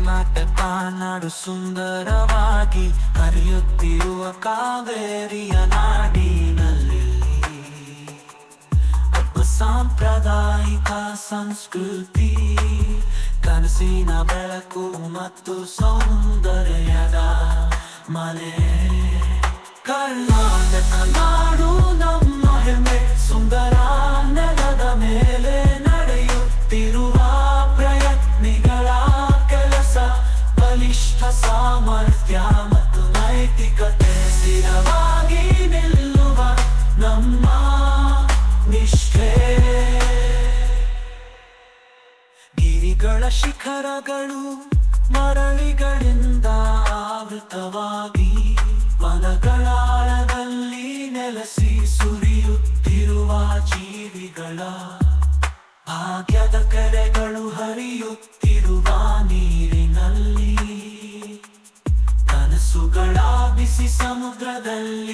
ಕರ್ನಾಟಕ ನಾಡು ಸುಂದರವಾಗಿ ಹರಿಯುತ್ತಿರುವ ಕಾವೇರಿಯ ನಾಡಿನಲ್ಲಿ ಸಾಂಪ್ರದಾಯಿಕ ಸಂಸ್ಕೃತಿ, ಕನಸಿನ ಬೆಳಕು ಮತ್ತು ಸೌಂದರ್ಯದ ಮನೆ. ಕರ್ನಾಟಕ ನಾಡು ನಮ್ಮ ಹೆಮ್ಮೆ, ಸುಂದರ ನೆಲದ ಮೇಲೆ ನಡೆಯುತ್ತಿರುವ ಪ್ರಯತ್ನಿಗಳ ಕೆಲಸ. ಬಲಿಷ್ಠ ಸಾಮರ್ಥ್ಯ ಮತ್ತು ನೈತಿಕತೆ ಸ್ಥಿರವಾಗಿ ನಿಲ್ಲುವ ನಮ್ಮ ನಿಷ್ಠೆ. ಗಿರಿಗಳ ಶಿಖರಗಳು ಮರಳಿಗಳಿಂದ ಆವೃತವಾಗಿ, ವನಗಳಾಳದಲ್ಲಿ ನೆಲೆಸಿ ಸುರಿಯುತ್ತಿರುವ ಜೀವಿಗಳ ಭಾಗ್ಯದ ಕೆರೆಗಳು ಹರಿಯುತ್ತಿರುವ ನೀರಿನಲ್ಲಿ. ಕನಸುಗಳ ಬಿಸಿ ಸಮುದ್ರದಲ್ಲಿ